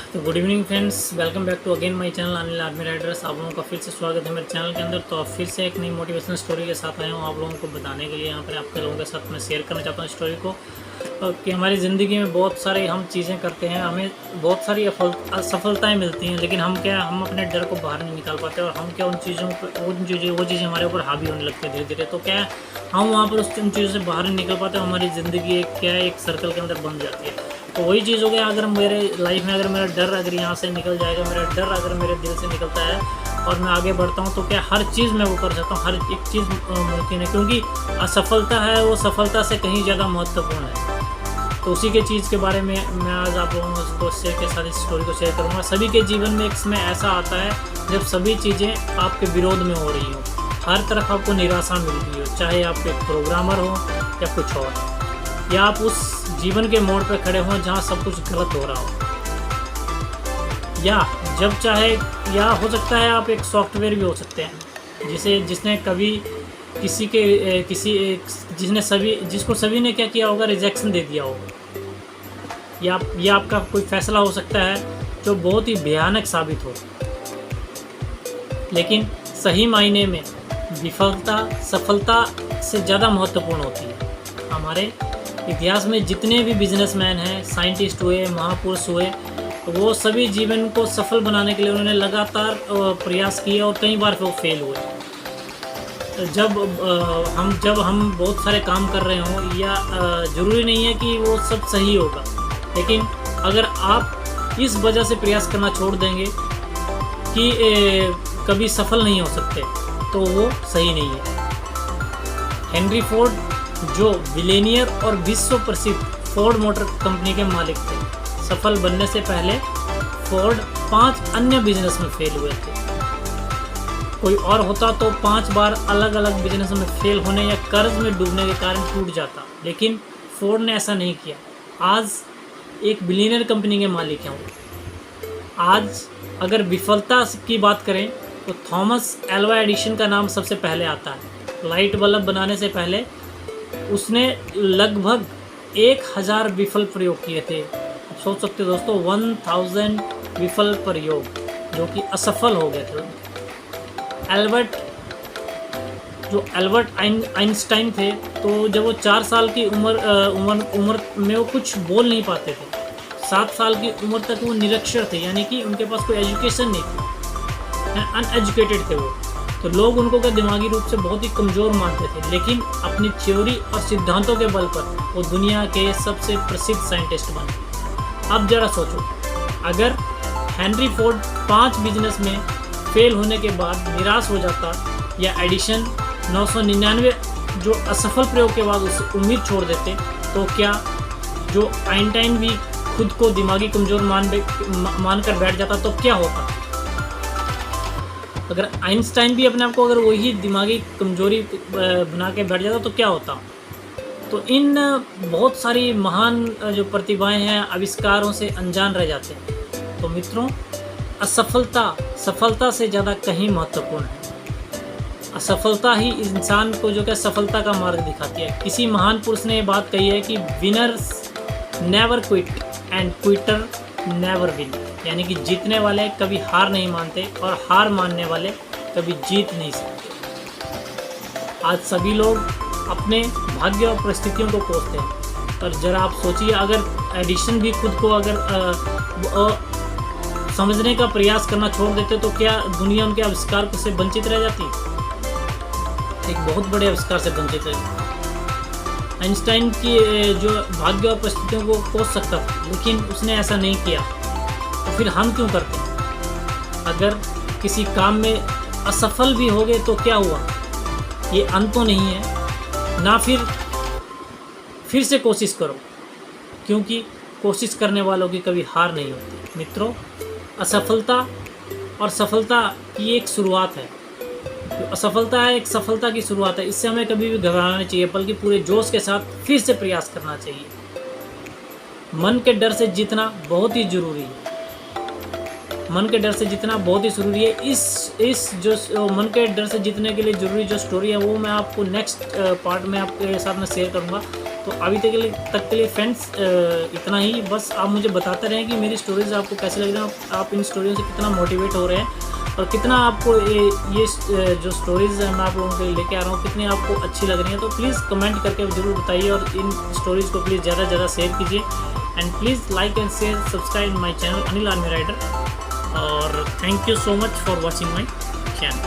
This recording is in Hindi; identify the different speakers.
Speaker 1: तो good evening friends, welcome back to again my channel Anil army riders. आप लोगों का फिर से स्वागत है मेरे चैनल के अंदर। तो फिर से एक नई मोटिवेशनल स्टोरी के साथ आया हूँ आप लोगों को बताने के लिए। यहाँ पर आपके लोगों के साथ मैं शेयर करना चाहता हूँ स्टोरी को कि हमारी ज़िंदगी में बहुत सारे हम चीज़ें करते हैं, हमें बहुत सारी असफलताएँ मिलती हैं, लेकिन हम अपने डर को बाहर नहीं निकाल पाते और हम क्या उन चीज़ों पर वो चीज़ें हमारे ऊपर हावी होने लगती है धीरे धीरे। तो क्या हम वहाँ पर उन चीज़ों से बाहर नहीं निकल पाते, हमारी ज़िंदगी एक सर्कल के अंदर बन जाती है। तो वही चीज़ हो गया, अगर मेरे लाइफ में अगर मेरा डर अगर यहाँ से निकल जाएगा, मेरा डर अगर मेरे दिल से निकलता है और मैं आगे बढ़ता हूँ, तो क्या हर चीज़ मैं वो कर सकता हूँ, हर एक चीज़ मुमकिन है। क्योंकि असफलता है वो सफलता से कहीं ज़्यादा महत्वपूर्ण है। तो उसी के चीज़ के बारे में मैं आज आप लोगों को शेयर के साथ इस स्टोरी को शेयर करूँगा। सभी के जीवन में एक समय ऐसा आता है जब सभी चीज़ें आपके विरोध में हो रही हो, हर तरफ आपको निराशा मिल रही हो, चाहे आप एक प्रोग्रामर हो या कुछ और, या आप उस जीवन के मोड़ पर खड़े हों जहाँ सब कुछ गलत हो रहा हो, या जब चाहे, या हो सकता है आप एक सॉफ्टवेयर भी हो सकते हैं जिसने कभी जिसको सभी ने क्या किया होगा, रिजेक्शन दे दिया होगा। या आपका कोई फैसला हो सकता है जो बहुत ही भयानक साबित हो, लेकिन सही मायने में विफलता सफलता से ज़्यादा महत्वपूर्ण होती है। हमारे इतिहास में जितने भी बिजनेसमैन हैं, साइंटिस्ट हुए, महापुरुष हुए, वो सभी जीवन को सफल बनाने के लिए उन्होंने लगातार प्रयास किए और कई बार वो फेल हुए। जब हम बहुत सारे काम कर रहे हों, या ज़रूरी नहीं है कि वो सब सही होगा, लेकिन अगर आप इस वजह से प्रयास करना छोड़ देंगे कि कभी सफल नहीं हो सकते, तो वो सही नहीं है। हेनरी फोर्ड जो बिलियनियर और विश्व प्रसिद्ध फोर्ड मोटर कंपनी के मालिक थे, सफल बनने से पहले फोर्ड 5 अन्य बिजनेस में फेल हुए थे। कोई और होता तो 5 बार अलग अलग बिजनेस में फेल होने या कर्ज में डूबने के कारण टूट जाता, लेकिन फोर्ड ने ऐसा नहीं किया। आज एक बिलियनियर कंपनी के मालिक हैं वो। आज अगर विफलता की बात करें तो थॉमस एल्वा एडिसन का नाम सबसे पहले आता है। लाइट बल्ब बनाने से पहले उसने लगभग 1000 विफल प्रयोग किए थे। आप सोच सकते हो दोस्तों, 1000 विफल प्रयोग जो कि असफल हो गए थे। एल्बर्ट आइंस्टाइन थे, तो जब वो 4 साल की उम्र में वो कुछ बोल नहीं पाते थे। 7 साल की उम्र तक वो निरक्षर थे, यानी कि उनके पास कोई एजुकेशन नहीं थी, अनएजुकेटेड थे वो। तो लोग उनको क्या दिमागी रूप से बहुत ही कमज़ोर मानते थे, लेकिन अपनी थ्योरी और सिद्धांतों के बल पर वो दुनिया के सबसे प्रसिद्ध साइंटिस्ट बने। अब जरा सोचो, अगर हेनरी फोर्ड 5 बिजनेस में फेल होने के बाद निराश हो जाता, या एडिशन 999 जो असफल प्रयोग के बाद उस उम्मीद छोड़ देते, तो क्या जो आइंस्टाइन भी खुद को दिमागी कमज़ोर मानकर बैठ जाता, तो क्या होता? अगर आइंस्टाइन भी अपने आप को अगर वही दिमागी कमजोरी बना के बैठ जाता, तो क्या होता? तो इन बहुत सारी महान जो प्रतिभाएं हैं, आविष्कारों से अनजान रह जाते हैं। तो मित्रों, असफलता सफलता से ज़्यादा कहीं महत्वपूर्ण है। असफलता ही इंसान को जो क्या सफलता का मार्ग दिखाती है। किसी महान पुरुष ने ये बात कही है कि winners never quit and Quetta never win, यानी कि जीतने वाले कभी हार नहीं मानते और हार मानने वाले कभी जीत नहीं सकते। आज सभी लोग अपने भाग्य और परिस्थितियों को कोसते हैं, पर जरा आप सोचिए, अगर एडिशन भी खुद को अगर समझने का प्रयास करना छोड़ देते, तो क्या दुनिया उनके आविष्कार से वंचित रह जाती? एक बहुत बड़े आविष्कार से वंचित रह जाती। आइंस्टाइन की जो भाग्य और परिस्थितियों को कोस सकता था, लेकिन उसने ऐसा नहीं किया। तो फिर हम क्यों करते हैं? अगर किसी काम में असफल भी हो गए तो क्या हुआ, ये अंत तो नहीं है ना। फिर से कोशिश करो, क्योंकि कोशिश करने वालों की कभी हार नहीं होती। मित्रों, असफलता और सफलता की एक शुरुआत है। जो असफलता है एक सफलता की शुरुआत है। इससे हमें कभी भी घबराना नहीं चाहिए, बल्कि पूरे जोश के साथ फिर से प्रयास करना चाहिए। मन के डर से जीतना बहुत ही जरूरी है। मन के डर से जीतना बहुत ही ज़रूरी है। इस जो मन के डर से जीतने के लिए ज़रूरी जो स्टोरी है वो मैं आपको नेक्स्ट पार्ट में आपके साथ में शेयर करूँगा। तो अभी तक के लिए फ्रेंड्स इतना ही। बस आप मुझे बताते रहें कि मेरी स्टोरीज़ आपको कैसे लग रही हैं, आप इन स्टोरियों से कितना मोटिवेट हो रहे हैं और कितना आपको ये जो स्टोरीज़ मैं आप लोगों के लिए लेके आ रहा हूँ कितनी आपको अच्छी लग रही हैं। तो प्लीज़ कमेंट करके ज़रूर बताइए और इन स्टोरीज़ को प्लीज़ ज़्यादा से ज़्यादा शेयर कीजिए। And please like and share subscribe my channel Anil army rider. और thank you so much for watching my channel.